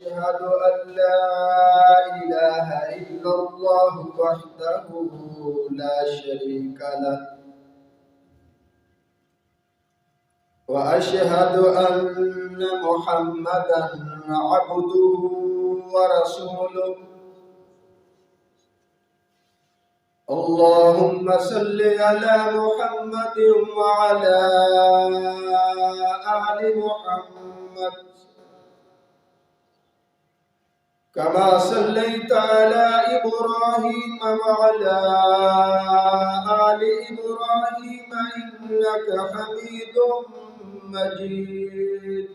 أشهد أن لا إله إلا الله وحده لا شريك له وأشهد أن محمدا عبده ورسوله اللهم صل على محمد وعلى آل محمد كما صليت على إبراهيم وعلى آل إبراهيم إنك حميد مجيد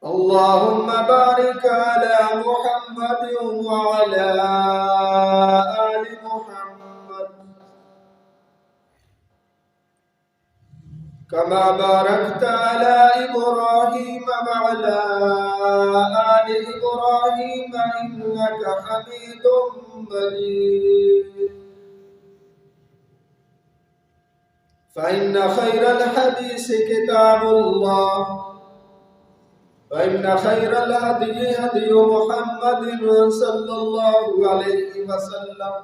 اللهم بارك على محمد وعلى آل محمد كما باركت على إبراهيم وعلى آل إبراهيم إنك حميد مجيد فإن خير الحديث كتاب الله وإن خير الهدي هدي محمد صلى الله عليه وسلم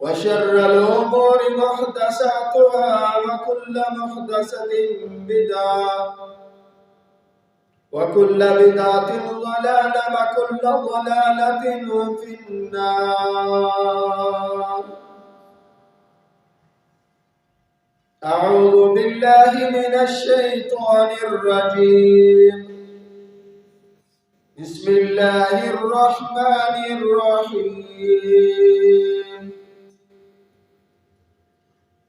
وشر الأمور محدثاتها وكل محدثة بدعة وكل بدعة ضلالة وكل ضلالة في النار أعوذ بالله من الشيطان الرجيم بسم الله الرحمن الرحيم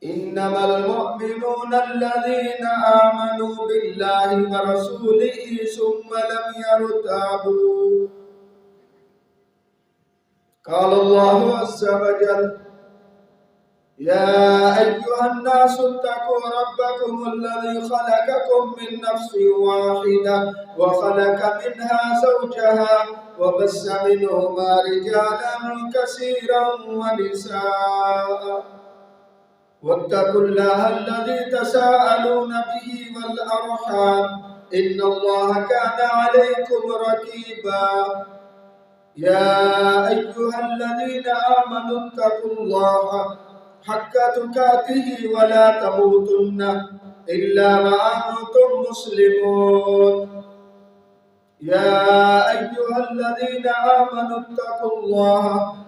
إنما المؤمنون الذين آمنوا بالله ورسوله ثم لم يرتابوا قال الله عز وجل يا أيها الناس اتقوا ربكم الذي خلقكم من نفس واحدة وخلق منها زوجها وبث منهما رجالا كثيرا ونساء واتقوا الله الذي تساءلون به والأرحام إن الله كان عليكم رقيبا يا أيها الذين آمنوا اتقوا الله حق تقاته ولا تموتن إلا وأنتم مسلمون يا أيها الذين آمنوا اتقوا الله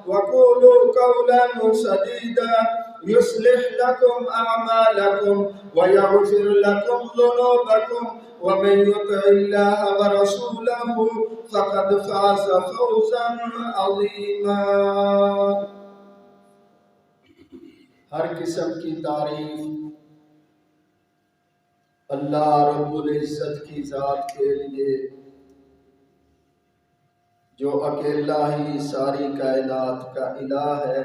وقولوا قولا سديدا يصلح لكم أعمالكم ويغفر لكم ذنوبكم ومن يطع الله ورسوله فقد فاز فوزا عظيما ہر قسم کی تعریف اللہ رب العزت کی ذات کے لیے جو اکیلا ہی ساری کائنات کا الہ ہے،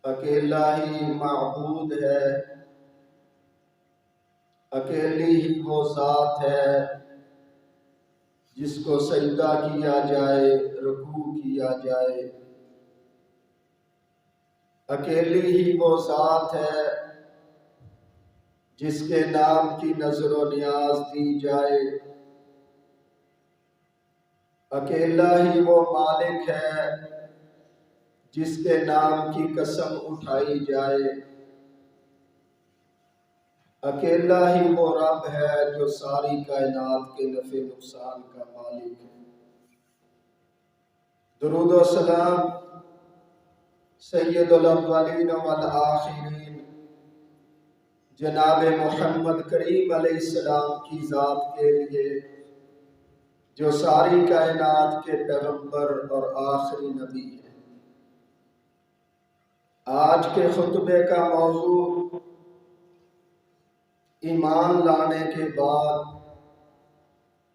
اکیلا ہی معبود ہے، اکیلی ہی وہ ذات ہے جس کو سجدہ کیا جائے، رکوع کیا جائے، اکیلی ہی وہ ذات ہے جس کے نام کی نظر و نیاز دی جائے، اکیلا ہی وہ مالک ہے جس کے نام کی قسم اٹھائی جائے، اکیلا ہی وہ رب ہے جو ساری کائنات کے نفع نقصان کا مالک ہے۔ درود و سلام سید الاولین والآخرین جناب محمد کریم علیہ السلام کی ذات کے لیے جو ساری کائنات کے پیغمبر اور آخری نبی ہے۔ آج کے خطبے کا موضوع ایمان لانے کے بعد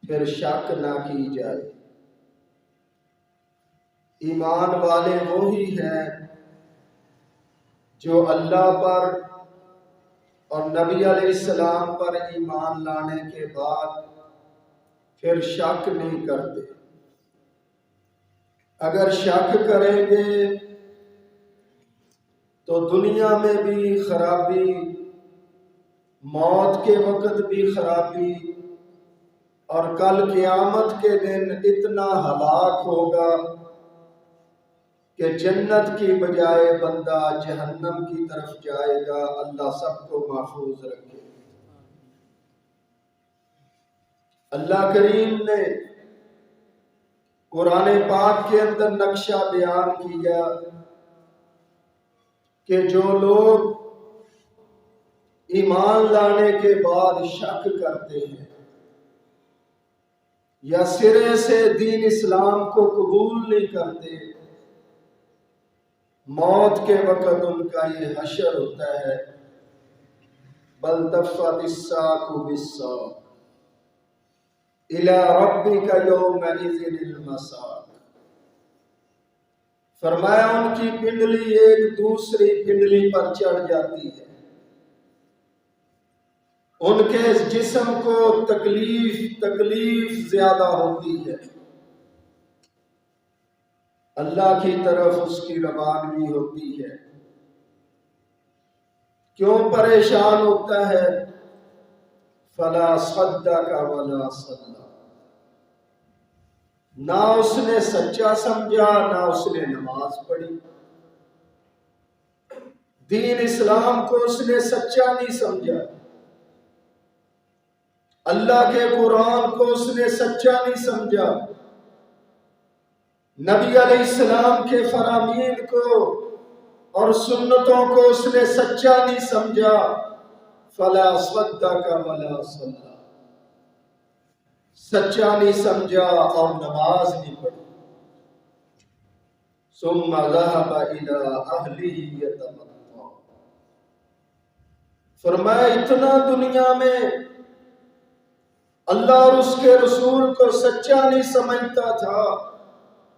پھر شک نہ کی جائے۔ ایمان والے وہی ہیں جو اللہ پر اور نبی علیہ السلام پر ایمان لانے کے بعد پھر شک نہیں کرتے۔ اگر شک کریں گے تو دنیا میں بھی خرابی، موت کے وقت بھی خرابی، اور کل قیامت کے دن اتنا ہلاک ہوگا کہ جنت کی بجائے بندہ جہنم کی طرف جائے گا۔ اللہ سب کو محفوظ رکھے۔ اللہ کریم نے قرآن پاک کے اندر نقشہ بیان کیا کہ جو لوگ ایمان لانے کے بعد شک کرتے ہیں یا سرے سے دین اسلام کو قبول نہیں کرتے، موت کے وقت ان کا یہ حشر ہوتا ہے، بل تفت الساق بالساق الی ربک یومئذ المساق۔ فرمایا ان کی پنڈلی ایک دوسری پنڈلی پر چڑھ جاتی ہے، ان کے جسم کو تکلیف زیادہ ہوتی ہے، اللہ کی طرف اس کی روانگی ہوتی ہے۔ کیوں پریشان ہوتا ہے؟ فلا صدق ولا صلی، نہ اس نے سچا سمجھا نہ اس نے نماز پڑھی، دین اسلام کو اس نے سچا نہیں سمجھا، اللہ کے قرآن کو اس نے سچا نہیں سمجھا، نبی علیہ السلام کے فرامین کو اور سنتوں کو اس نے سچا نہیں سمجھا، فلا صدق ولا صلی، سچا نہیں سمجھا اور نماز نہیں پڑھی۔ ثم ذهب الى اهله يتمطى، فرمایا اتنا دنیا میں اللہ اور اس کے رسول کو سچا نہیں سمجھتا تھا،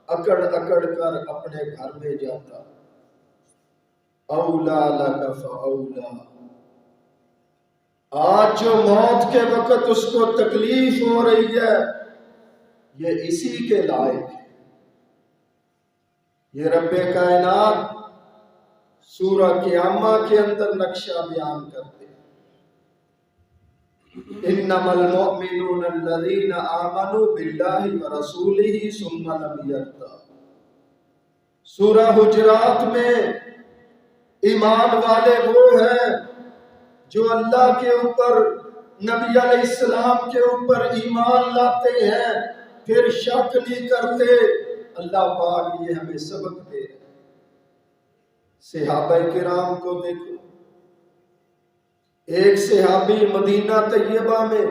اکڑ کر اپنے گھر میں جاتا۔ اولا لک فاولا، آج جو موت کے وقت اس کو تکلیف ہو رہی ہے یہ اسی کے لائق ہے۔ یہ رب کائنات سورہ قیامہ کے اندر نقشہ بیان کرتے ہیں، انما المؤمنون الذین آمنوا باللہ ورسولہ ثم لم یرتابوا۔ سورہ حجرات میں ایمان والے وہ ہیں جو اللہ کے اوپر، نبی علیہ السلام کے اوپر ایمان لاتے ہیں، پھر شک نہیں کرتے۔ اللہ پاک یہ ہمیں سبق دے رہے ہیں۔ صحابہ کرام کو دیکھو، ایک صحابی مدینہ طیبہ میں،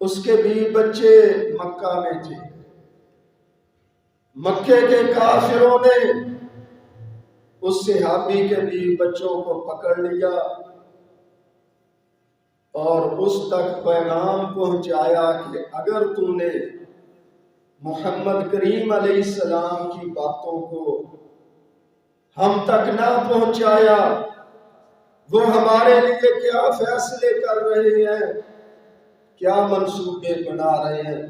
اس کے بیوی بچے مکہ میں تھے، مکے کے کافروں نے اس صحابی کے بیوی بچوں کو پکڑ لیا اور اس تک پیغام پہنچایا کہ اگر تو نے محمد کریم علیہ السلام کی باتوں کو ہم تک نہ پہنچایا، وہ ہمارے لیے کیا فیصلے کر رہے ہیں، کیا منصوبے بنا رہے ہیں،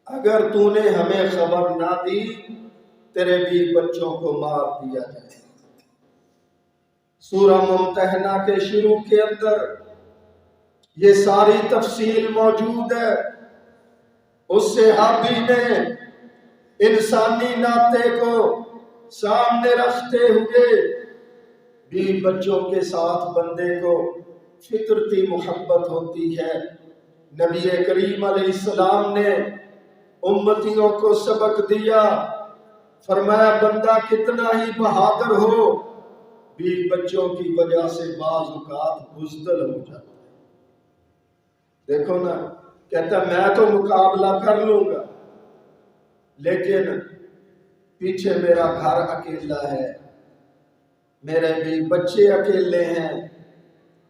اگر تو نے ہمیں خبر نہ دی تیرے بھی بچوں کو مار دیا جائے۔ سورہ ممتحنہ کے شروع کے اندر یہ ساری تفصیل موجود ہے۔ اس صحابی نے انسانی ناطے کو سامنے رکھتے ہوئے بھی بچوں کے ساتھ بندے کو فطرتی محبت ہوتی ہے۔ نبی کریم علیہ السلام نے امتیوں کو سبق دیا، فرمایا بندہ کتنا ہی بہادر ہو بھی بچوں کی وجہ سے بعض اوقات بزدل ہو جاتا ہے۔ دیکھو نا، کہتا میں تو مقابلہ کر لوں گا لیکن پیچھے میرا گھر اکیلا ہے، میرے بھی بچے اکیلے ہیں۔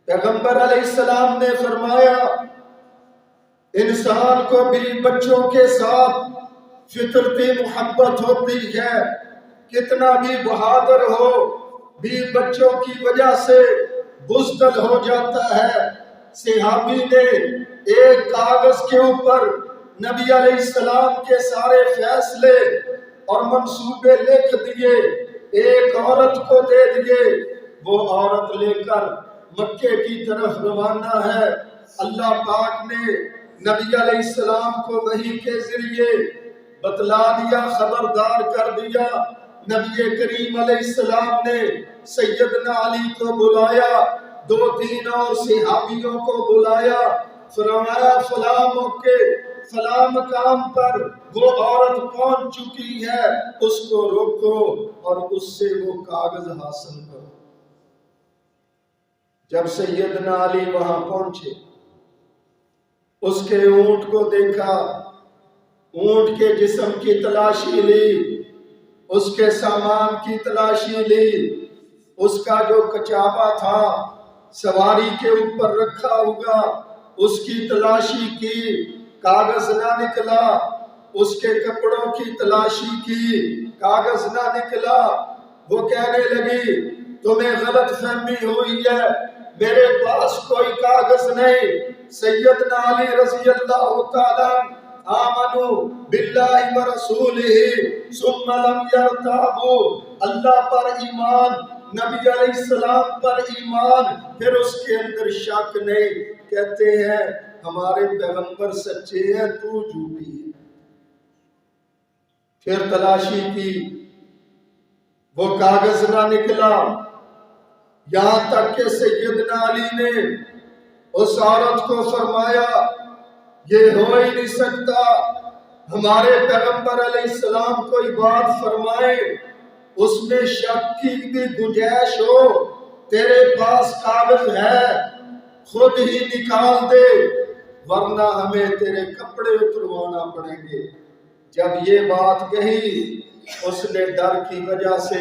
پیغمبر علیہ السلام نے فرمایا انسان کو بھی بچوں کے ساتھ فطرتی محبت ہوتی ہے، کتنا بھی بہادر ہو بھی بچوں کی وجہ سے بزدل ہو جاتا ہے۔ صحابی نے ایک کاغذ کے اوپر نبی علیہ السلام کے سارے فیصلے اور منصوبے لکھ دیے، ایک عورت کو دے دیے، وہ عورت لے کر مکے کی طرف روانہ ہے۔ اللہ پاک نے نبی علیہ السلام کو وحی کے ذریعے بتلا دیا، خبردار کر دیا۔ نبی کریم علیہ السلام نے سیدنا علی کو بلایا، 2-3 اور صحابیوں کو بلایا، فرمایا فلاں موقع فلاں مقام پر وہ عورت پہنچ چکی ہے، اس کو روکو اور اس سے وہ کاغذ حاصل کرو۔ جب سیدنا علی وہاں پہنچے، اس کے اونٹ کو دیکھا، اونٹ کے جسم کی تلاشی لی، اس کے سامان کی تلاشی لی، اس کا جو کچابہ تھا سواری کے اوپر رکھا ہوگا اس کی تلاشی کی، کاغذ نہ نکلا۔ اس کے کپڑوں کی تلاشی کی، کاغذ نہ نکلا۔ وہ کہنے لگی تمہیں غلط فہمی ہوئی ہے، میرے پاس کوئی کاغذ نہیں۔ سیدنا علی رضی اللہ تعالیٰ آمنوا باللہ ورسولہ ثم لم یرتابوا، اللہ پر ایمان، نبی علیہ السلام پر ایمان، پھر اس کے اندر شک نہیں، کہتے ہیں ہمارے پیغمبر سچے ہیں، تو جھوٹی ہے۔ پھر تلاشی کی، وہ کاغذ نہ نکلا، یہاں تک کہ سیدنا علی نے اس عورت کو فرمایا یہ ہو ہی نہیں سکتا، ہمارے پیغمبر علیہ السلام کوئی بات فرمائے، اس میں شک کی بھی گنجائش ہو، تیرے پاس کاغذ ہے خود ہی نکال دے ورنہ ہمیں تیرے کپڑے اتروانا پڑیں گے۔ جب یہ بات کہی، اس نے ڈر کی وجہ سے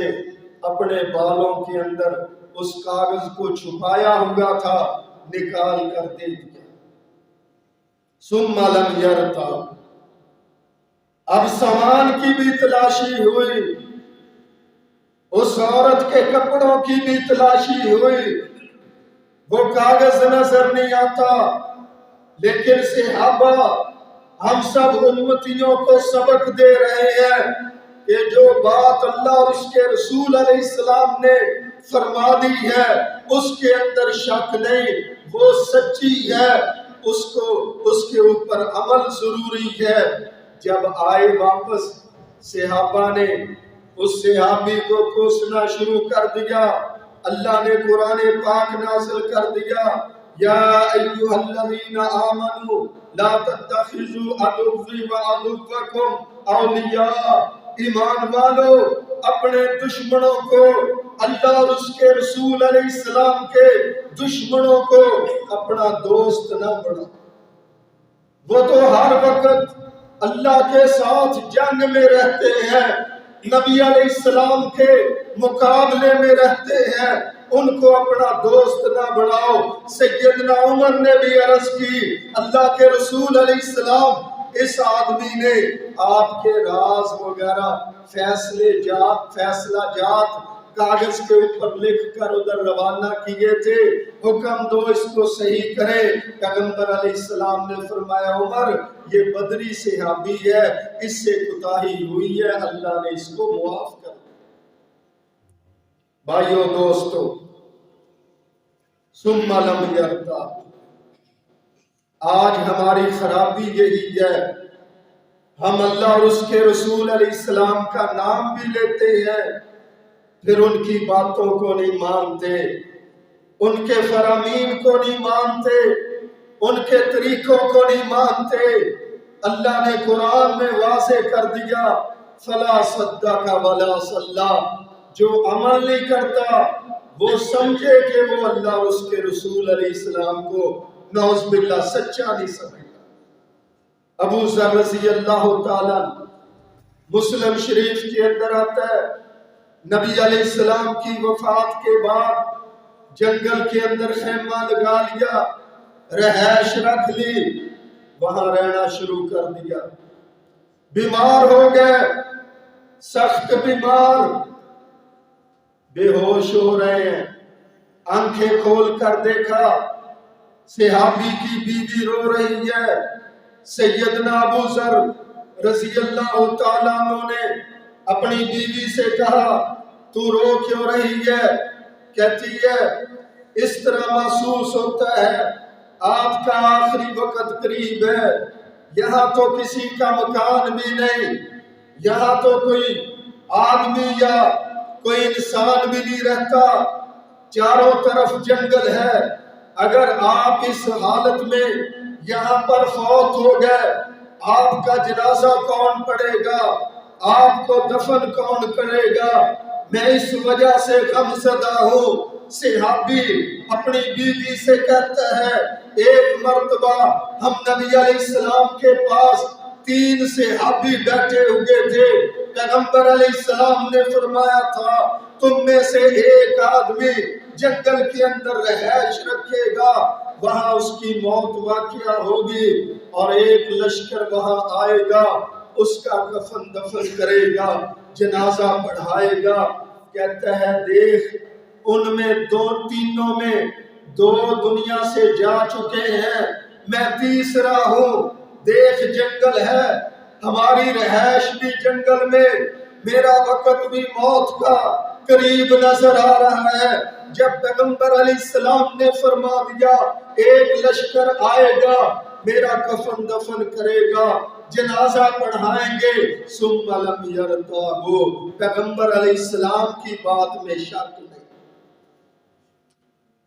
اپنے بالوں کے اندر اس کاغذ کو چھپایا ہوا تھا، نکال کر دے دیا۔ ثم لم یرتاب، اب سامان کی بھی تلاشی ہوئی، اس عورت کے کپڑوں کی بھی تلاشی ہوئی، وہ کاغذ نظر نہیں آتا۔ لیکن صحابہ ہم سب امتیوں کو سبق دے رہے ہیں کہ جو بات اللہ اور اس کے رسول علیہ السلام نے فرما دی ہے اس کے اندر شک نہیں، وہ سچی ہے، اس کے اوپر عمل ضروری ہے۔ جب آئے واپس، صحابہ نے اس صحابی کو کوسنا شروع کر دیا۔ اللہ نے قرآن پاک نازل کر دیا، یا ایھا الذین آمنوا لا تتخذوا عدوی وعدوکم اولیاء، ایمان والو اپنے دشمنوں کو، اللہ اور اس کے رسول علیہ السلام کے دشمنوں کو اپنا دوست نہ بناؤ۔ وہ تو ہر وقت اللہ کے ساتھ جنگ میں رہتے ہیں، نبی علیہ السلام کے مقابلے میں رہتے ہیں، ان کو اپنا دوست نہ بناؤ۔ سیدنا عمر نے بھی عرض کی، اللہ کے رسول علیہ السلام، اس آدمی نے آپ کے راز وغیرہ فیصلہ جات کاغذ کے اوپر لکھ کر ادھر روانہ کیے تھے، حکم دو اس کو صحیح کرے۔ پیغمبر علیہ السلام نے فرمایا عمر یہ بدری صحابی ہے، اس سے کوتاہی ہوئی ہے، اللہ نے اس کو معاف کر دیا۔ بھائیو دوستو، ثم لم یرتاب، آج ہماری خرابی یہی ہے، ہم اللہ اور اس کے رسول علیہ السلام کا نام بھی لیتے ہیں، پھر ان کی باتوں کو نہیں مانتے، ان کے فرامین کو نہیں مانتے، ان کے طریقوں کو نہیں مانتے۔ اللہ نے قرآن میں واضح کر دیا، فلا صدق ولا صلی، جو عمل نہیں کرتا وہ سمجھے کہ وہ اللہ اور اس کے رسول علیہ السلام کو نعوذ باللہ سچا نہیں سمجھتا۔ ابو ذر رضی اللہ تعالیٰ، مسلم شریف کے اندر آتا ہے، نبی علیہ السلام کی وفات کے بعد جنگل کے اندر خیمہ لگا لیا، رہائش رکھ لی، وہاں رہنا شروع کر دیا۔ بیمار ہو گئے، سخت بیمار، بے ہوش ہو رہے ہیں، آنکھیں کھول کر دیکھا صحابی کی بیوی رو رہی ہے۔ سیدنا ابو ذر رضی اللہ تعالیٰ عنہ نے اپنی بیوی سے کہا تو رو کیوں رہی ہے؟ کہتی ہے اس طرح محسوس ہوتا ہے آپ کا آخری وقت قریب ہے. یہاں تو کسی کا مکان بھی نہیں، یہاں تو کوئی آدمی یا کوئی انسان بھی نہیں رہتا، چاروں طرف جنگل ہے. اگر آپ اس حالت میں یہاں پر فوت ہو گئے، آپ کا جنازہ کون پڑے گا؟ آپ کو دفن کون کرے گا؟ میں اس وجہ سے غم زدہ ہوں. صحابی اپنی بیوی سے کہتا ہے ایک مرتبہ ہم نبی علیہ السلام کے پاس 3 صحابی بیٹھے ہوئے تھے. پیغمبر علیہ السلام نے فرمایا تھا تم میں سے ایک آدمی جنگل کے اندر رہائش رکھے گا، وہاں اس کی موت واقعہ ہوگی، اور ایک لشکر وہاں آئے گا، اس کا کفن دفن کرے گا، جنازہ پڑھائے گا. کہتا ہے دیکھ ان میں تینوں میں 2 دنیا سے جا چکے ہیں، میں تیسرا ہوں. دیکھ جنگل ہے، ہماری رہائش بھی جنگل میں، میرا وقت بھی موت کا قریب نظر آ رہا ہے. جب پیغمبر علیہ السلام نے فرما دیا ایک لشکر آئے گا، میرا کفن دفن کرے گا، جنازہ پڑھائیں گے، ثم لم یرتابوا، پیغمبر علیہ السلام کی بات میں شک نہیں.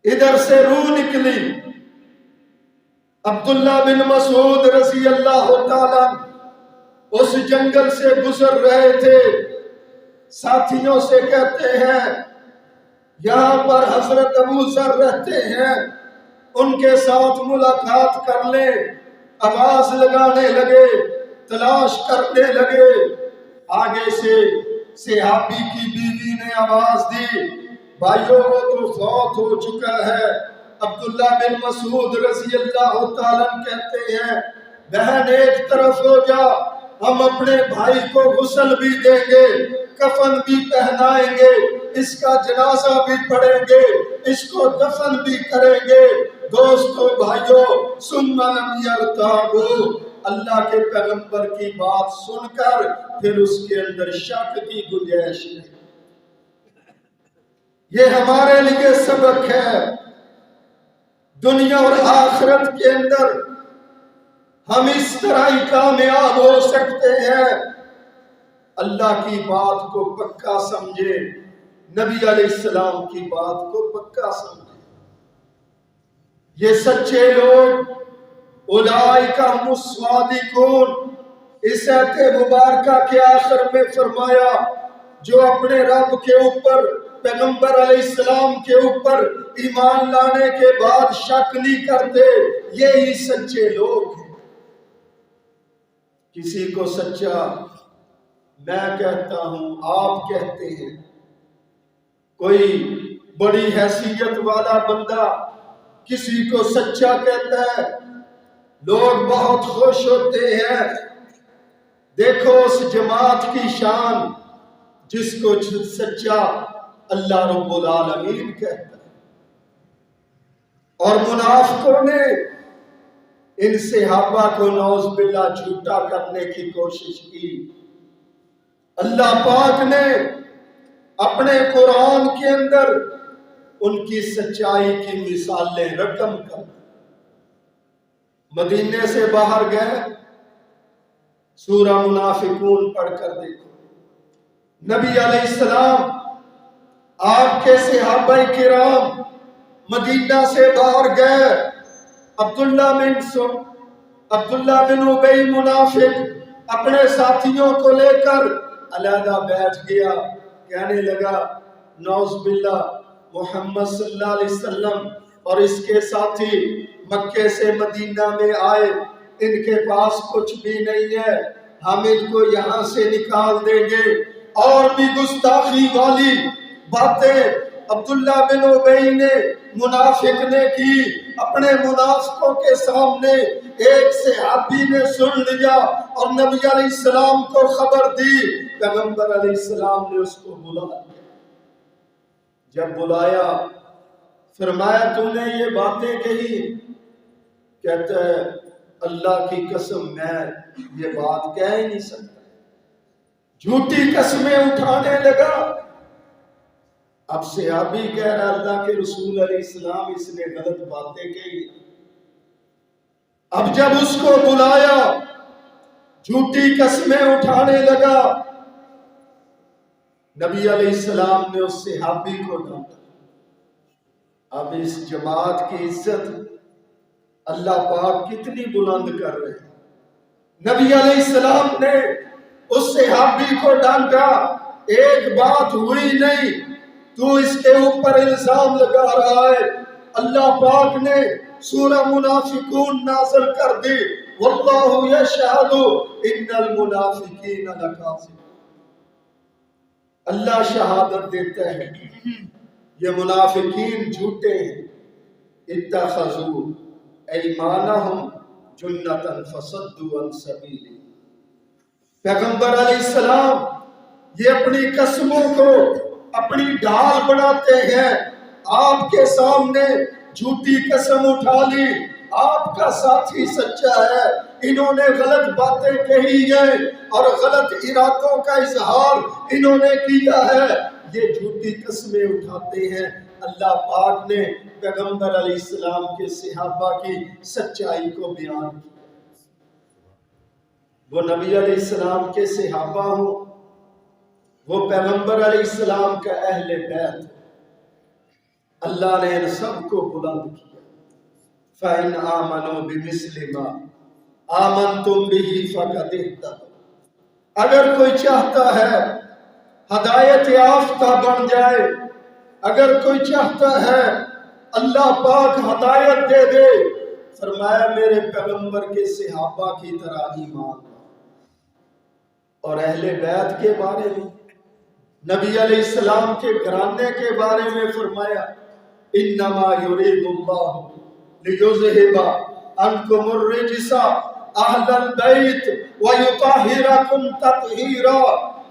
ادھر سے روح نکلی. عبداللہ بن مسعود رضی اللہ تعالیٰ اس جنگل سے گزر رہے تھے، ساتھیوں سے کہتے ہیں یہاں پر حضرت ابو ذر رہتے ہیں، ان کے ساتھ ملاقات کر لیں. آواز لگانے لگے، تلاش کرنے لگے. آگے سے صحابی کی بیوی نے آواز دی بھائیو وہ تو فوت ہو چکا ہے. عبداللہ بن مسعود رضی اللہ تعالیٰ کہتے ہیں بہن ایک طرف ہو جا، ہم اپنے بھائی کو غسل بھی دیں گے، کفن بھی پہنائیں گے، اس کا جنازہ بھی پڑھیں گے، اس کو دفن بھی کریں گے. دوستو بھائیو ثم لم یرتابوا، اللہ کے پیغمبر کی بات سن کر پھر اس کے اندر شک کی گنجائش نہیں. یہ ہمارے لیے سبق ہے. دنیا اور آخرت کے اندر ہم اس طرح ہی کامیاب ہو سکتے ہیں. اللہ کی بات کو پکا سمجھے، نبی علیہ السلام کی بات کو پکا سمجھے. یہ سچے لوگ اولئک هم الصادقون، اس آیت مبارکہ کے آخر میں فرمایا جو اپنے رب کے اوپر، پیغمبر علیہ السلام کے اوپر ایمان لانے کے بعد شک نہیں کرتے، یہی سچے لوگ ہیں. کسی کو سچا میں کہتا ہوں، آپ کہتے ہیں، کوئی بڑی حیثیت والا بندہ کسی کو سچا کہتا ہے، لوگ بہت خوش ہوتے ہیں. دیکھو اس جماعت کی شان جس کو سچا اللہ رب العالمین کہتا ہے. اور منافقوں نے ان صحابہ کو نعوذ باللہ جھوٹا کرنے کی کوشش کی. اللہ پاک نے اپنے قرآن کے اندر ان کی سچائی کی مثالیں رقم کر. مدینے سے باہر گئے، سورہ منافقون پڑھ کر دیکھو. نبی علیہ السلام آپ کے صحابہ کرام مدینہ سے باہر گئے. عبداللہ بن ابی منافق اپنے ساتھیوں کو لے کر علیحدہ بیٹھ گیا. کہنے لگا نعوذ باللہ محمد صلی اللہ علیہ وسلم اور اس کے ساتھی مکے سے مدینہ میں آئے، ان کے پاس کچھ بھی نہیں ہے، ہم ان کو یہاں سے نکال دیں گے. اور بھی گستاخی والی باتیں عبداللہ بن ابی نے منافق نے کی. اپنے منافقوں کے سامنے ایک صحابی نے سن لیا اور نبی علیہ السلام کو خبر دی. پیغمبر علیہ السلام نے اس کو بلایا. جب بلایا فرمایا تو نے یہ باتیں کہی؟ کہتا ہے اللہ کی قسم میں یہ بات کہہ ہی نہیں سکتا. جھوٹی قسمیں اٹھانے لگا. اب صحابی کہہ رہا اللہ کے رسول علیہ السلام اس نے غلط باتیں کہی. اب جب اس کو بلایا جھوٹی قسمیں اٹھانے لگا. نبی علیہ السلام نے اس صحابی کو ڈانٹا. اب اس جماعت کی عزت اللہ پاک کتنی بلند کر رہے ہیں. نبی علیہ السلام نے اس صحابی کو ڈانٹا. ایک بات ہوئی نہیں, تو اس کے اوپر الزام لگا رہا ہے. اللہ پاک نے سورہ منافقون نازل کر دی. واللہ یشہد ان المنافقین لکاذبون. اللہ شہادت دیتا ہے یہ منافقین جھوٹے ہیں. اتخذوا ایمانہم جنتا فصدوا عن سبیل. پیغمبر علیہ السلام یہ اپنی قسموں کو اپنی ڈھال بناتے ہیں. آپ کے سامنے جھوٹی قسم اٹھا لی, آپ کا ساتھی سچا ہے, انہوں نے غلط باتیں کہی ہیں اور غلط ارادوں کا اظہار انہوں نے کیا ہے, یہ جھوٹی قسمیں اٹھاتے ہیں. اللہ پاک نے پیغمبر علیہ السلام کے صحابہ کی سچائی کو بیان کیا. وہ نبی علیہ السلام کے صحابہ ہوں, وہ پیغمبر علیہ السلام کا اہل بیت, اللہ نے ان سب کو بلند کیا. فَإِنْ آمَنُوا بِمِثْلِ مَا آمَنْتُمْ بِهِ فَقَدِ اهْتَدَوْا. اگر کوئی چاہتا ہے ہدایت یافتہ بن جائے, اگر کوئی چاہتا ہے اللہ پاک ہدایت دے دے, فرمایا میرے پیغمبر کے صحابہ کی طرح ایمان. اور اہل بیت کے بارے میں, نبی علیہ السلام کے گھرانے کے بارے میں فرمایا انما یرید اللہ لیذہب عنکم الرجس اہل البیت ویطہرکم تطہیرا.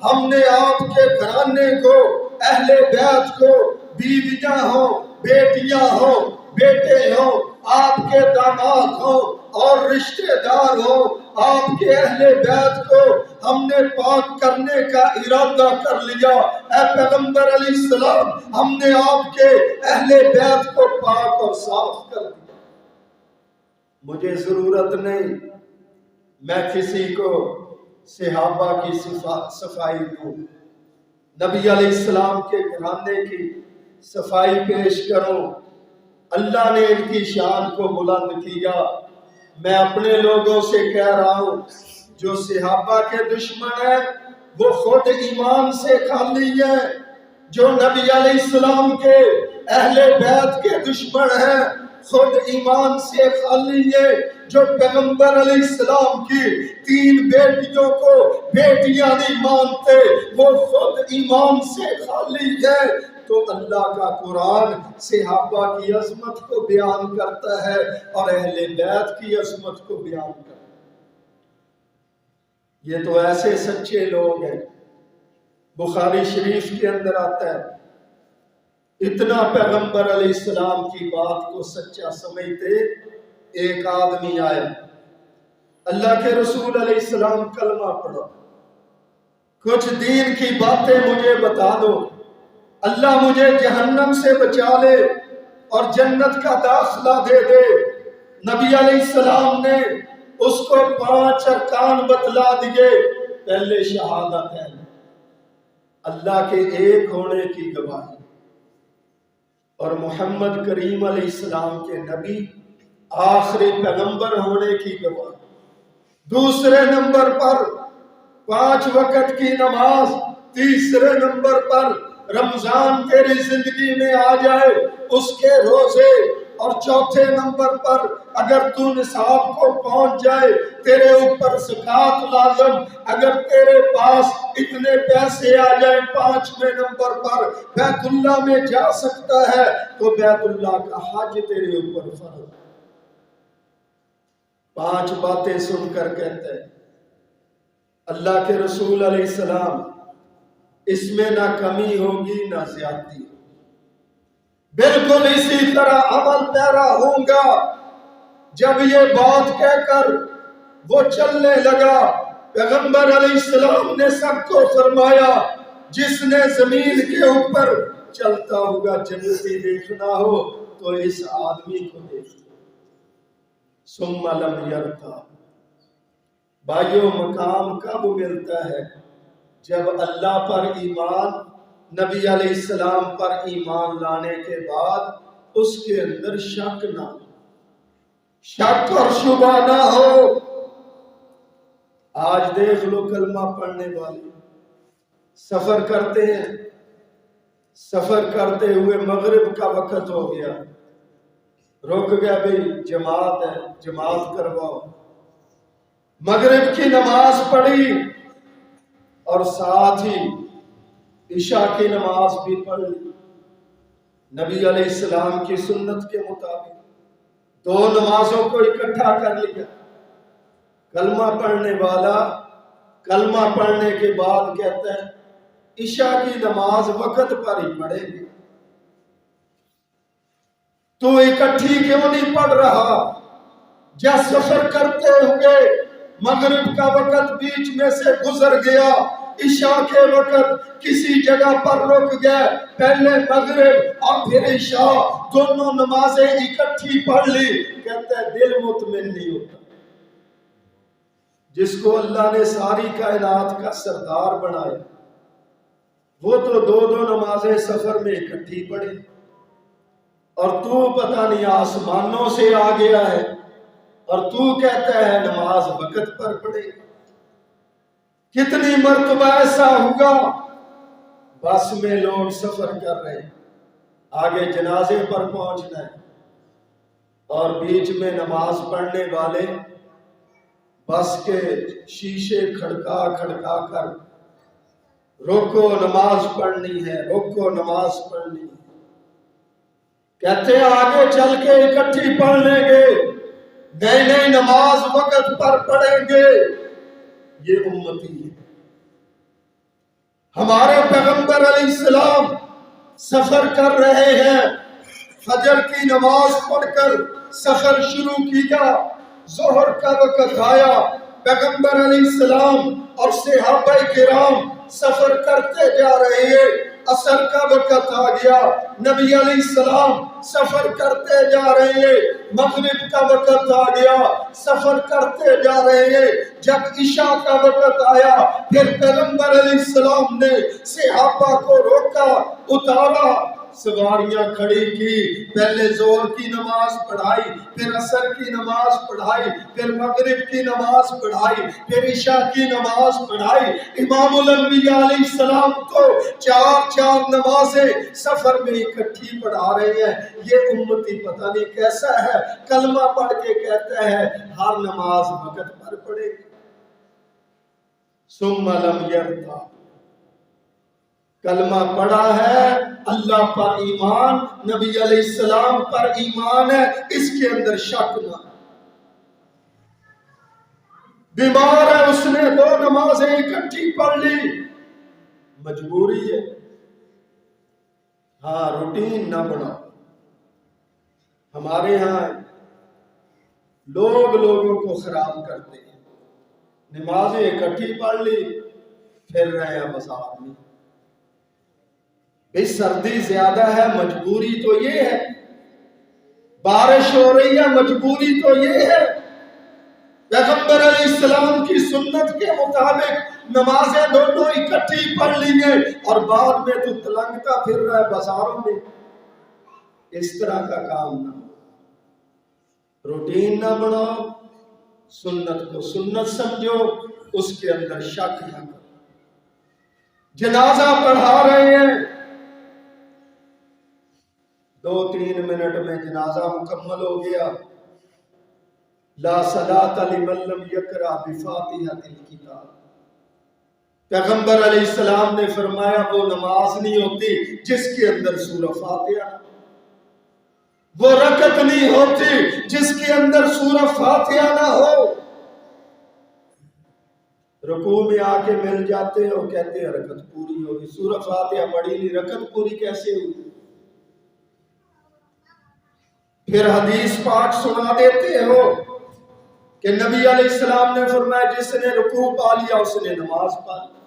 ہم نے آپ کے گھرانے کو, اہل بیت کو, بیویاں ہوں, بیٹیاں ہوں, بیٹے ہوں, آپ کے داماد ہوں اور رشتہ دار ہوں, آپ کے اہل بیت کو ہم نے پاک کرنے کا ارادہ کر لیا. اے پیغمبر علیہ السلام, ہم نے آپ کے اہل بیت کو پاک اور صاف کر دیا. مجھے ضرورت نہیں میں کسی کو صحابہ کی صفائی دوں, نبی علیہ السلام کے گھرانے کی صفائی پیش کروں. اللہ نے ان کی شان کو بلند کیا. میں اپنے لوگوں سے کہہ رہا ہوں جو صحابہ کے دشمن ہیں وہ خود ایمان سے خالی ہیں. جو نبی علیہ السلام کے اہل بیت کے دشمن ہیں خود ایمان سے خالی ہے. جو پیغمبر علیہ السلام کی 3 بیٹیوں کو بیٹیاں نہیں مانتے وہ خود ایمان سے خالی ہے. تو اللہ کا قرآن صحابہ کی عظمت کو بیان کرتا ہے اور اہل بیت کی عظمت کو بیان کرتا ہے. یہ تو ایسے سچے لوگ ہیں. بخاری شریف کے اندر آتا ہے اتنا پیغمبر علیہ السلام کی بات کو سچا سمجھتے ایک آدمی آیا, اللہ کے رسول علیہ السلام کلمہ پڑھو, کچھ دین کی باتیں مجھے بتا دو, اللہ مجھے جہنم سے بچا لے اور جنت کا داخلہ دے دے. نبی علیہ السلام نے اس کو 5 ارکان بتلا دیے. پہلے شہادت ہے, اللہ کے ایک ہونے کی گواہی, اور محمد کریم علیہ السلام کے نبی آخری پیغمبر ہونے کی گواہی. دوسرے نمبر پر 5 وقت کی نماز. تیسرے نمبر پر رمضان تیری زندگی میں آ جائے اس کے روزے. اور چوتھے نمبر پر اگر تو نصاب کو پہنچ جائے تیرے اوپر زکوٰۃ لازم. اگر تیرے پاس اتنے پیسے آ جائیں 5ویں نمبر پر بیت اللہ میں جا سکتا ہے تو بیت اللہ کا حج تیرے اوپر فرض. 5 باتیں سن کر کہتے ہیں اللہ کے رسول علیہ السلام اس میں نہ کمی ہوگی نہ زیادتی. بالکل اسی طرح عمل پیرا ہوں گا. جب یہ بات کہہ کر وہ چلنے لگا پیغمبر علیہ السلام نے سب کو فرمایا جس نے زمین کے اوپر چلتا ہوا جنتی دیکھنا ہو تو اس آدمی کو دیکھو۔ ثم لم یرتا، بھائیو مقام کب ملتا ہے؟ جب اللہ پر ایمان، نبی علیہ السلام پر ایمان لانے کے بعد اس کے اندر شک نہ ہو، شک اور شبہ نہ ہو۔ آج دیکھ لو کلمہ پڑھنے والے سفر کرتے ہیں، سفر کرتے ہوئے مغرب کا وقت ہو گیا، رک گیا بھئی جماعت ہے، جماعت کرواؤ، مغرب کی نماز پڑھی اور ساتھ ہی عشاء کی نماز بھی پڑھ لی نبی علیہ السلام کی سنت کے مطابق، دو نمازوں کو اکٹھا کر لیا۔ کلمہ پڑھنے والا کلمہ پڑھنے کے بعد کہتا ہے عشاء کی نماز وقت پر ہی پڑھیں گے، تو اکٹھی کیوں نہیں پڑھ رہا؟ یا سفر کرتے ہوئے مغرب کا وقت بیچ میں سے گزر گیا، عشاء کے وقت کسی جگہ پر رک گئے، پہلے مغرب اور پھر عشاء دونوں نمازیں اکٹھی پڑھ لی، کہتا ہے دل مطمئن نہیں ہوتا۔ جس کو اللہ نے ساری کائنات کا سردار بنایا وہ تو دو دو نمازیں سفر میں اکٹھی پڑھے، اور تو پتہ نہیں آسمانوں سے آ گیا ہے اور تو کہتا ہے نماز وقت پر پڑھے۔ کتنی مرتبہ ایسا ہوگا، بس میں لوگ سفر کر رہے ہیں، آگے جنازے پر پہنچنا ہے اور بیچ میں نماز پڑھنے والے بس کے شیشے کھڑکا کھڑکا کر روکو نماز پڑھنی ہے، روکو نماز پڑھنی ہے، کہتے ہیں آگے چل کے اکٹھی پڑھ لیں گے، نئی نئی نماز وقت پر پڑھیں گے۔ یہ امتی ہے۔ ہمارے پیغمبر علیہ السلام سفر کر رہے ہیں، فجر کی نماز پڑھ کر سفر شروع کیا، ظہر کا وقت آیا، پیغمبر علیہ السلام اور صحابہ کرام سفر کرتے جا رہے ہیں، عصر کا وقت آ گیا، نبی علیہ السلام سفر کرتے جا رہے ہیں، مغرب کا وقت آ گیا، سفر کرتے جا رہے ہیں، جب عشاء کا وقت آیا پھر پیغمبر علیہ السلام نے صحابہ کو روکا، اتارا، سواریاں کھڑی کی، پہلے ظہر کی نماز پڑھائی، پھر عصر کی نماز پڑھائی، پھر مغرب کی نماز پڑھائی، پھر عشاء کی نماز پڑھائی۔ امام الانبیاء علیہ السلام تو چار چار نمازیں سفر میں اکٹھی پڑھا رہے ہیں۔ یہ امتی پتہ نہیں کیسا ہے، کلمہ پڑھ کے کہتا ہے ہر نماز وقت پر پڑھے گی۔ ثم لم یرتا، کلمہ پڑھا ہے، اللہ پر ایمان، نبی علیہ السلام پر ایمان ہے، اس کے اندر شک نہ۔ بیمار ہے، اس نے دو نمازیں اکٹھی پڑھ لی، مجبوری ہے، ہاں روٹین نہ بنا۔ ہمارے ہاں لوگ لوگوں کو خراب کرتے ہیں، نمازیں اکٹھی پڑھ لی پھر رہے ہیں بازار میں، اس سردی زیادہ ہے، مجبوری تو یہ ہے، بارش ہو رہی ہے، مجبوری تو یہ ہے، پیغمبر علیہ السلام کی سنت کے مطابق نمازیں دونوں اکٹھی پڑھ لی ہیں، اور بعد میں تو تلنگتا پھر رہا ہے بازاروں میں۔ اس طرح کا کام نہ ہو، روٹین نہ بناؤ، سنت کو سنت سمجھو، اس کے اندر شک نہ کرو۔ جنازہ پڑھا رہے ہیں، 2-3 منٹ میں جنازہ مکمل ہو گیا، لا صلاۃ لمن لم یقرأ بفاتحۃ الکتاب، پیغمبر علیہ السلام نے فرمایا وہ نماز نہیں ہوتی جس کے اندر سورہ فاتحہ، وہ رکعت نہیں ہوتی جس کے اندر سورہ فاتحہ نہ ہو۔ رکوع میں آ کے مل جاتے ہیں اور کہتے ہیں رکعت پوری ہوگی، سورہ فاتحہ پڑھی نہیں، رکعت پوری کیسے ہوگی؟ پھر حدیث پاک سنا دیتے ہو کہ نبی علیہ السلام نے فرمایا جس نے رکوع پا لیا اس نے نماز پا لی۔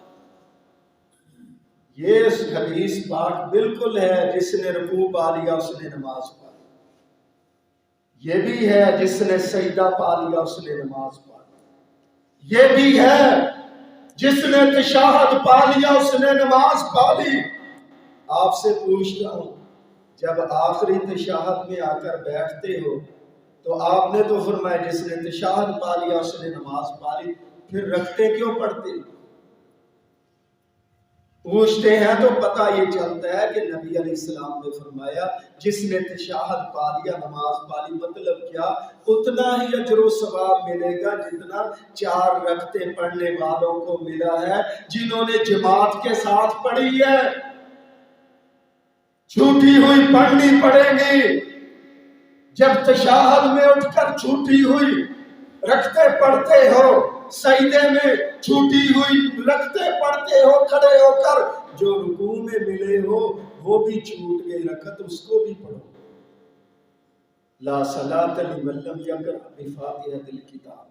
یہ حدیث پاک بالکل ہے، جس نے رکوع پا لیا اس نے نماز پا لی، یہ بھی ہے جس نے سجدہ پا لیا اس نے نماز پا لی، یہ بھی ہے جس نے تشہد پا لیا اس نے نماز پا لی۔ آپ سے پوچھتا ہوں، جب آخری تشہد میں آ کر بیٹھتے ہو تو آپ نے تو فرمایا جس نے تشہد پا لیا اس نے نماز پا لی، پھر رکھتے کیوں پڑھتے؟ پوچھتے ہیں تو پتہ یہ چلتا ہے کہ نبی علیہ السلام نے فرمایا جس نے تشہد پا لیا نماز پا لی، مطلب کیا؟ اتنا ہی اجر و ثواب ملے گا جتنا 4 رکعتیں پڑھنے والوں کو ملا ہے جنہوں نے جماعت کے ساتھ پڑھی ہے۔ چھوٹی ہوئی پڑھنی پڑے گی۔ جب تشہد میں اٹھ کر چھوٹی ہوئی رکعتیں پڑھتے ہو، سجدے میں چھوٹی ہوئی رکعتیں پڑھتے ہو کھڑے ہو کر، جو رکوع میں ملے ہو وہ بھی چھوٹ گئی رکعت، اس کو بھی پڑھو۔ لا صلاۃ لمن لم یقرأ بفاتحۃ الکتاب۔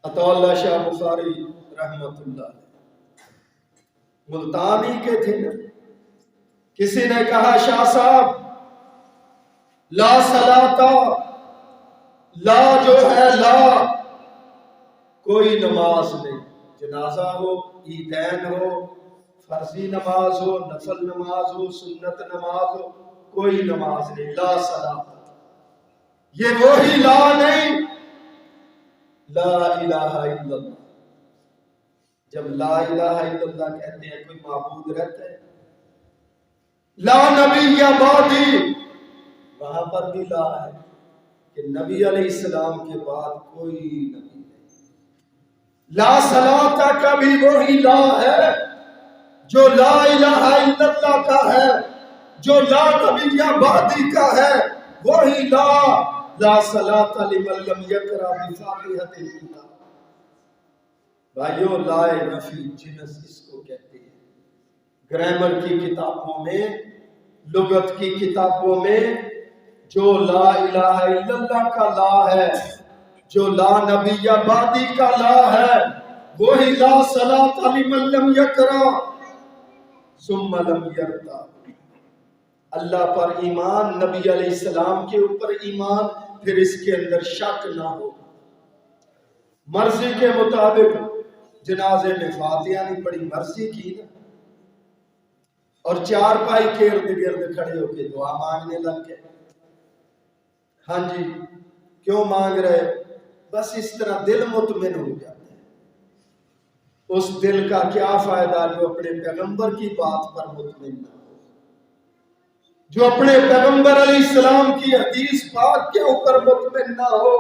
عطا اللہ شاہ بخاری رحمت اللہ ملتانی کے تھے نا، کسی نے کہا شاہ صاحب لا صلاۃ، لا جو ہے لا، کوئی نماز نہیں، جنازہ ہو، عیدین ہو، فرضی نماز ہو، نفل نماز ہو، سنت نماز ہو، کوئی نماز نہیں، لا صلاۃ۔ یہ وہی لا نہیں، لا الہ الا اللہ۔ جب لا الہ الا اللہ کہتے ہیں کوئی معبود رہتا ہے؟ لا نبی بعدی، وہاں پر بھی لا ہے کہ نبی علیہ السلام کے بعد کوئی نبی نہیں۔ لا صلاۃ کا بھی وہی لا ہے جو لا الہ الا اللہ کا ہے، جو لا نبی بعدی کا ہے، وہی لا، لا صلاۃ لمن لم یقرأ بفاتحۃ الکتاب۔ بھائیو، لا نفی جنس اس کو کہتے ہیں۔ گرامر کی کتابوں میں، لغت کی کتابوں میں جو لا الہ الا اللہ کا لا ہے، جو لا نبی بعدی کا لا ہے، وہی لا صلاۃ لمن لم یقرأ ثم لم یرتاب۔ اللہ پر ایمان، نبی علیہ السلام کے اوپر ایمان، پھر اس کے اندر شک نہ ہو۔ مرضی کے مطابق جنازے میں فاتحہ نہیں پڑھی، مرضی کی نا، اور 4 پائی کے ارد گرد کھڑے ہو کے دعا مانگنے لگ گئے۔ ہاں جی، کیوں مانگ رہے؟ بس اس طرح دل مطمئن ہو جاتا ہے۔ اس دل کا کیا فائدہ جو اپنے پیغمبر کی بات پر مطمئن نہ ہو، جو اپنے پیغمبر علیہ السلام کی حدیث پاک کے اوپر مطمئن نہ ہو،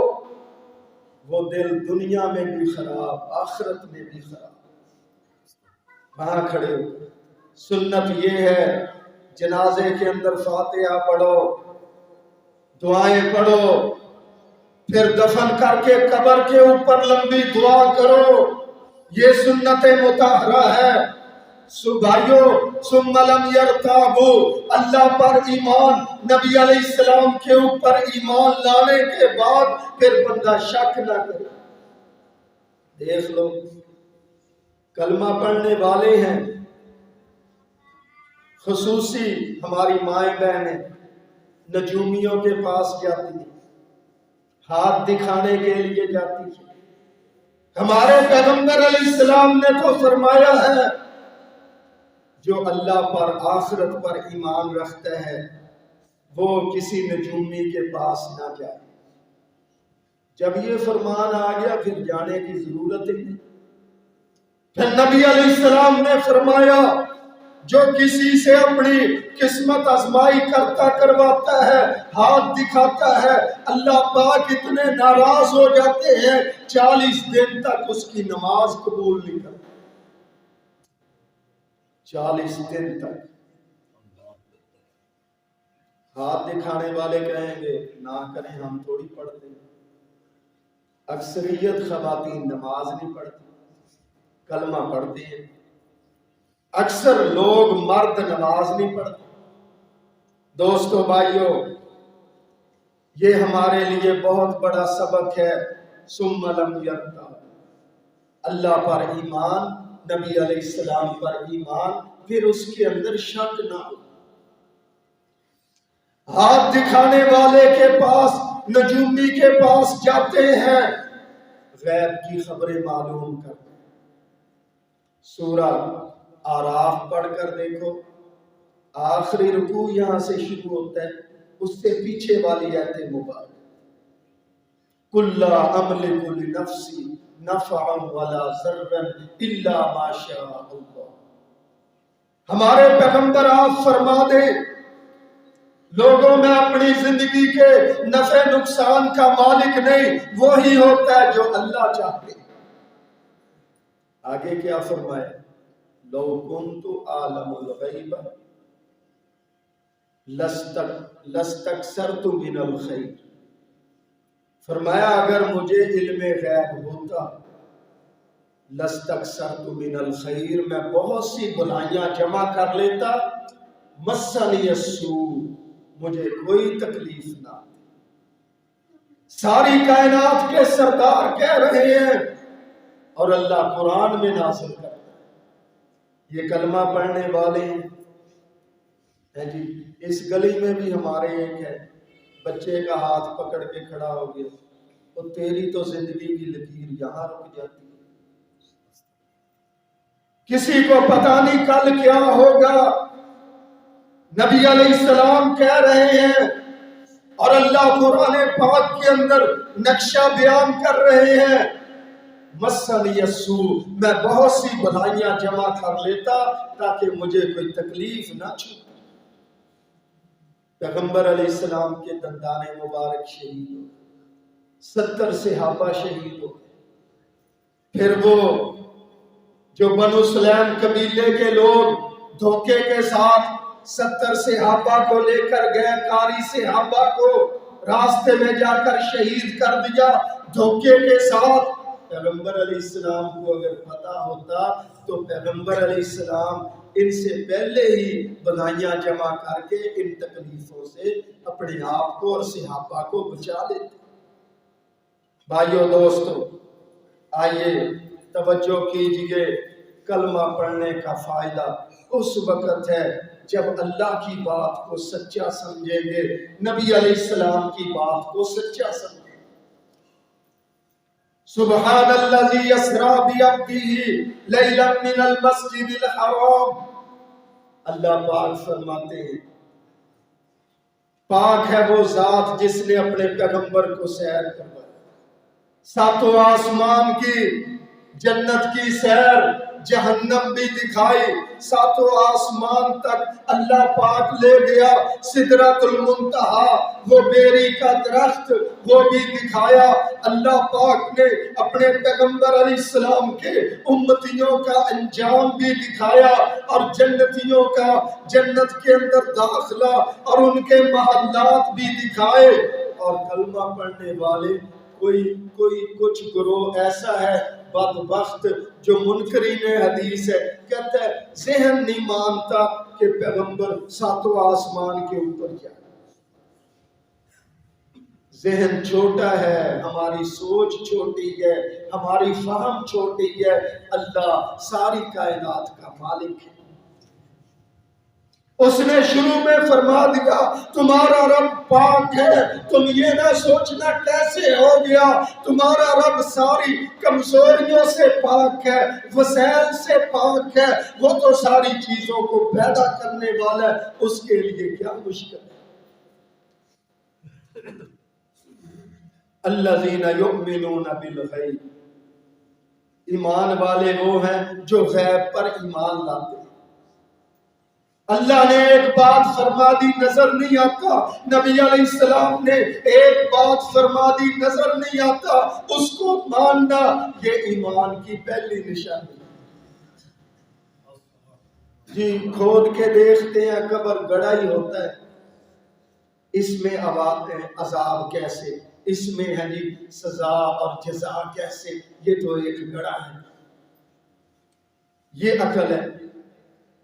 وہ دل دنیا میں بھی خراب، آخرت میں بھی خراب۔ وہاں کھڑے ہو، سنت یہ ہے جنازے کے اندر فاتحہ پڑھو، دعائیں پڑھو، پھر دفن کر کے قبر کے اوپر لمبی دعا کرو، یہ سنت مطہرہ ہے۔ بھائیو، ثم لم یرتابوا، اللہ پر ایمان، نبی علیہ السلام کے اوپر ایمان لانے کے بعد پھر بندہ شک نہ کرے۔ دیکھ لو، کلمہ پڑھنے والے ہیں، خصوصی ہماری مائیں بہنیں نجومیوں کے پاس جاتی ہیں، ہاتھ دکھانے کے لیے جاتی ہیں۔ ہمارے پیغمبر علیہ السلام نے تو فرمایا ہے جو اللہ پر، آخرت پر ایمان رکھتا ہے وہ کسی نجومی کے پاس نہ جائے۔ جب یہ فرمان آ گیا پھر جانے کی ضرورت ہی نہیں۔ پھر نبی علیہ السلام نے فرمایا جو کسی سے اپنی قسمت آزمائی کرتا کرواتا ہے، ہاتھ دکھاتا ہے، اللہ پاک اتنے ناراض ہو جاتے ہیں 40 دن تک اس کی نماز قبول نہیں کرتے۔ 40 دن تک ہاتھ دکھانے والے کہیں گے نہ کریں، ہم تھوڑی پڑھتے ہیں۔ اکثریت خواتین نماز نہیں پڑھتی، کلمہ پڑھتی ہیں۔ اکثر لوگ مرد نماز نہیں پڑھتے۔ دوستو بھائیو، یہ ہمارے لیے بہت بڑا سبق ہے۔ ثم لم یرتاب، اللہ پر ایمان، نبی علیہ السلام پر ایمان، پھر اس کے اندر شک نہ ہو۔ ہاتھ دکھانے والے کے پاس، نجومی کے پاس جاتے ہیں، غیب کی خبریں معلوم کرتے ہیں۔ سورہ آراف پڑھ کر دیکھو، آخری رکوع یہاں سے شروع ہوتا ہے، اس سے پیچھے والی آیت مبارک، قُل لَا أَمْلِكُ لِنَفْسِي نَفْعًا وَلَا ضَرًّا إِلَّا مَا شَاءَ اللَّهُ۔ ہمارے پیغمبر آپ فرما دیں، لوگوں میں اپنی زندگی کے نفع نقصان کا مالک نہیں، وہی ہوتا ہے جو اللہ چاہتے ہیں۔ آگے کیا فرمایا؟ لَوْ كُنْتُ أَعْلَمُ الْغَيْبَ لَاسْتَكْثَرْتُ مِنَ الْخَيْرِ۔ فرمایا اگر مجھے علم غیب ہوتا، لَاسْتَكْثَرْتُ مِنَ الْخَيْرِ، میں بہت سی بھلائیاں جمع کر لیتا، مَسَّنِيَ السُّوءُ، مجھے کوئی تکلیف نہ۔ ساری کائنات کے سردار کہہ رہے ہیں، اور اللہ قرآن میں نازل کرتا ہے۔ یہ کلمہ پڑھنے والے ہیں جی، اس گلی میں بھی ہمارے ایک ہے، بچے کا ہاتھ پکڑ کے کھڑا ہو گیا، تو تیری تو زندگی کی لکیر یہاں رک جاتی ہے، کسی کو پتہ نہیں کل کیا ہوگا۔ نبی علیہ السلام کہہ رہے ہیں، اور اللہ قرآن پاک کے اندر نقشہ بیان کر رہے ہیں، مَسَّنِيَ السُّوءُ، میں بہت سی بھلائیاں جمع کر لیتا تاکہ مجھے کوئی تکلیف نہ چھوٹے۔ پیغمبر علیہ السلام کے دندان مبارک شہید ہو، 70 صحابہ شہید ہو، پھر وہ جو بنو سلیم قبیلے کے لوگ دھوکے کے ساتھ 70 صحابہ کو لے کر گئے، قاری صحابہ کو راستے میں جا کر شہید کر دیا دھوکے کے ساتھ۔ پیغمبر علیہ السلام کو اگر پتہ ہوتا تو پیغمبر علیہ السلام ان سے پہلے ہی بھلائیاں جمع کر کے ان تکلیفوں سے اپنے آپ کو اور صحابہ کو بچا لیتے۔ بھائیو دوستو، آئیے توجہ کیجئے، کلمہ پڑھنے کا فائدہ اس وقت ہے جب اللہ کی بات کو سچا سمجھیں گے، نبی علیہ السلام کی بات کو سچا سمجھیں گے۔ سبحان الذی اسریٰ بعبدہ لیلا من المسجد الحرام، اللہ پاک فرماتے ہیں، پاک ہے وہ ذات جس نے اپنے پیغمبر کو سیر کروائی، ساتوں آسمان کی، جنت کی سیر، جہنم بھی دکھائی، ساتوں آسمان تک اللہ پاک لے گیا، سدرۃ المنتہا وہ بیری کا درخت وہ بھی دکھایا۔ اللہ پاک نے اپنے پیغمبر علیہ السلام کے امتیوں کا انجام بھی دکھایا، اور جنتیوں کا جنت کے اندر داخلہ اور ان کے محلات بھی دکھائے۔ اور کلمہ پڑھنے والے کوئی کچھ گروہ ایسا ہے بدبخت جو منکرین حدیث ہے، کہتا ہے ذہن نہیں مانتا کہ پیغمبر ساتوں آسمان کے اوپر جائے۔ ذہن چھوٹا ہے، ہماری سوچ چھوٹی ہے، ہماری فہم چھوٹی ہے، اللہ ساری کائنات کا مالک ہے۔ اس نے شروع میں فرما دیا تمہارا رب پاک ہے، تم یہ نہ سوچنا کیسے ہو گیا، تمہارا رب ساری کمزوریوں سے پاک ہے، وسائل سے پاک ہے، وہ تو ساری چیزوں کو پیدا کرنے والا ہے، اس کے لیے کیا مشکل ہے۔ الذین یؤمنون بالغیب، ایمان والے وہ ہیں جو غیب پر ایمان لاتے ہیں۔ اللہ نے ایک بات فرما دی نظر نہیں آتا، نبی علیہ السلام نے ایک بات فرما دی نظر نہیں آتا، اس کو ماننا یہ ایمان کی پہلی نشانی ہے۔ جی کھود کے دیکھتے ہیں قبر گڑھا ہی ہوتا ہے، اس میں عذاب کیسے، اس میں ہے جی سزا اور جزا کیسے، یہ تو ایک گڑھا ہے، یہ عقل ہے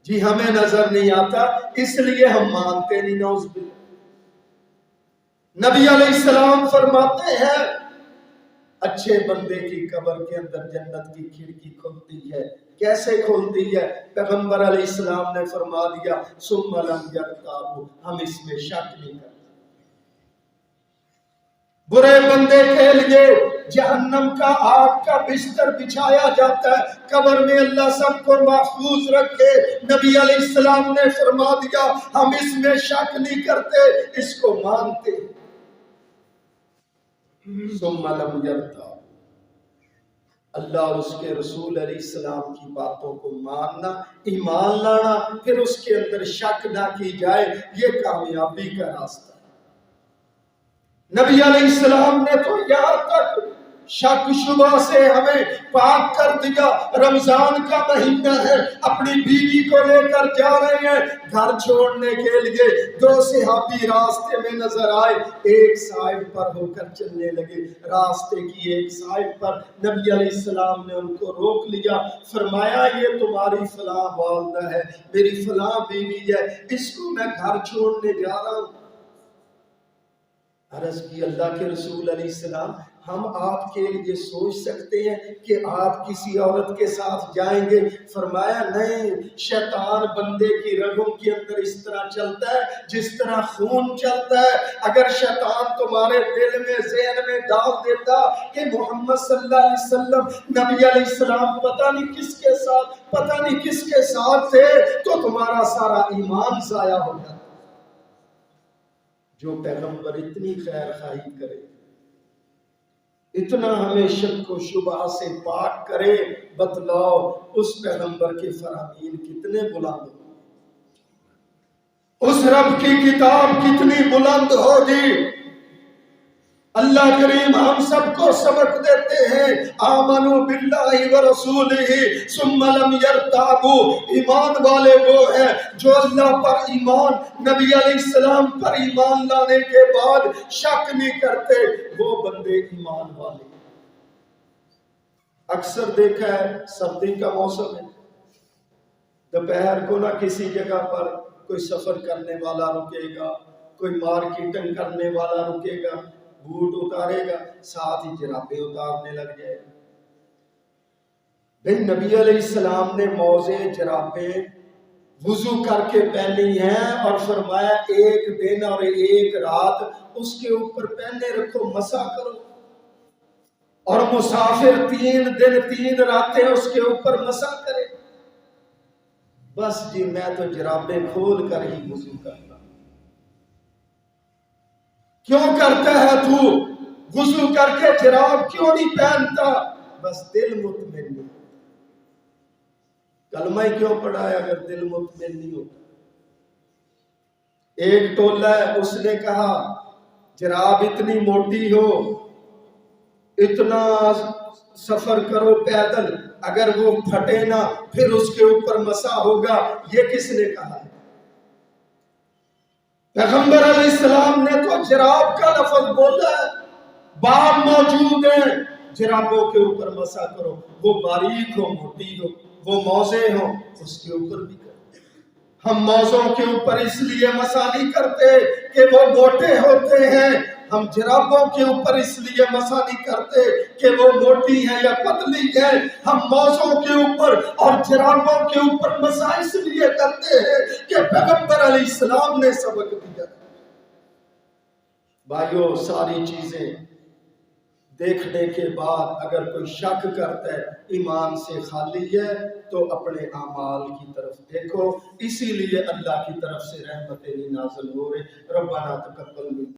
جی، ہمیں نظر نہیں آتا اس لیے ہم مانتے نہیں، نعوذ باللہ۔ نبی علیہ السلام فرماتے ہیں اچھے بندے کی قبر کے اندر جنت کی کھڑکی کھلتی ہے. کیسے کھلتی ہے؟ پیغمبر علیہ السلام نے فرما دیا ثم لم یرتابوا، ہم اس میں شک نہیں کرتے. برے بندے کے لیے جہنم کا آگ کا بستر بچھایا جاتا ہے. قبر میں اللہ سب کو محفوظ رکھے. نبی علیہ السلام نے فرما دیا ہم اس میں شک نہیں کرتے، اس کو مانتے. ثم لم یرتابوا، اللہ اور اس کے رسول علیہ السلام کی باتوں کو ماننا، ایمان لانا، پھر اس کے اندر شک نہ کی جائے، یہ کامیابی کا راستہ ہے. نبی علیہ السلام نے تو یہاں تک شک شبہ سے ہمیں پاک کر دیا. رمضان کا مہینہ ہے، اپنی بیوی کو لے کر جا رہے ہیں گھر چھوڑنے کے لیے. 2 صحابی راستے میں نظر آئے، ایک سائڈ پر ہو کر چلنے لگے. راستے کی ایک سائڈ پر نبی علیہ السلام نے ان کو روک لیا. فرمایا یہ تمہاری فلاں والدہ ہے، میری فلاں بیوی ہے، اس کو میں گھر چھوڑنے جا رہا ہوں. عرض کی اللہ کے رسول علیہ السلام ہم آپ کے لیے سوچ سکتے ہیں کہ آپ کسی عورت کے ساتھ جائیں گے؟ فرمایا نہیں، شیطان بندے کی رگوں کے اندر اس طرح چلتا ہے جس طرح خون چلتا ہے. اگر شیطان تمہارے دل میں ذہن میں ڈال دیتا کہ محمد صلی اللہ علیہ وسلم نبی علیہ السلام پتہ نہیں کس کے ساتھ تھے تو تمہارا سارا ایمان ضائع ہو جاتا. جو پیغمبر اتنی خیر خواہی کرے، اتنا ہمیں شک و شبہ سے پاک کرے، بتلاؤ اس پیغمبر کے فرامین کتنے بلند ہوں، اس رب کی کتاب کتنی بلند ہوگی. اللہ کریم ہم سب کو سبق دیتے ہیں آمنوا باللہ ورسولہ ثم لم یرتابوا. ایمان والے وہ ہیں جو اللہ پر ایمان، نبی علیہ السلام پر ایمان لانے کے بعد شک نہیں کرتے، وہ بندے ایمان والے. اکثر دیکھا ہے سردی کا موسم ہے، دوپہر کو نہ کسی جگہ پر کوئی سفر کرنے والا رکے گا، کوئی مارکیٹنگ کرنے والا رکے گا، بوٹ اتارے گا، ساتھ ہی جرابیں اتارنے لگ جائے گا. بھئی نبی علیہ السلام نے موزے جرابیں وضو کر کے پہنی ہیں اور فرمایا ایک دن اور ایک رات اس کے اوپر پہنے رکھو، مسح کرو. اور مسافر 3 دن 3 راتیں اس کے اوپر مسح کرے. بس جی میں تو جرابیں کھول کر ہی وضو کرتا. کیوں کرتا ہے تو وضو کر کے جراب کیوں نہیں پہنتا؟ بس دل مطمئن نہیں. کلمہ ہی کیوں پڑھا ہے اگر دل مطمئن نہیں ہوتا؟ ایک ٹولہ ہے، اس نے کہا جراب اتنی موٹی ہو، اتنا سفر کرو پیدل، اگر وہ پھٹے نہ پھر اس کے اوپر مسح ہوگا. یہ کس نے کہا ہے؟ پیغمبر علیہ السلام نے تو جراب کا لفظ بولا ہے. باب موجود ہیں جرابوں کے اوپر مسح کرو، وہ باریک ہو موٹی ہو، وہ موزے ہوں اس کے اوپر بھی کرو. ہم موزوں کے اوپر اس لیے مسح نہیں کرتے کہ وہ موٹے ہوتے ہیں، ہم جرابوں کے اوپر اس لیے مسح نہیں کرتے کہ وہ موٹی ہیں یا پتلی ہیں. ہم موزوں کے اوپر اور جرابوں کے اوپر مسح اس لیے کرتے ہیں کہ پیغمبر علیہ السلام نے سبق دیا. بھائیو ساری چیزیں دیکھنے کے بعد اگر کوئی شک کرتا ہے ایمان سے خالی ہے تو اپنے اعمال کی طرف دیکھو. اسی لیے اللہ کی طرف سے رحمتیں نازل ہو رہے. ربنا تقبل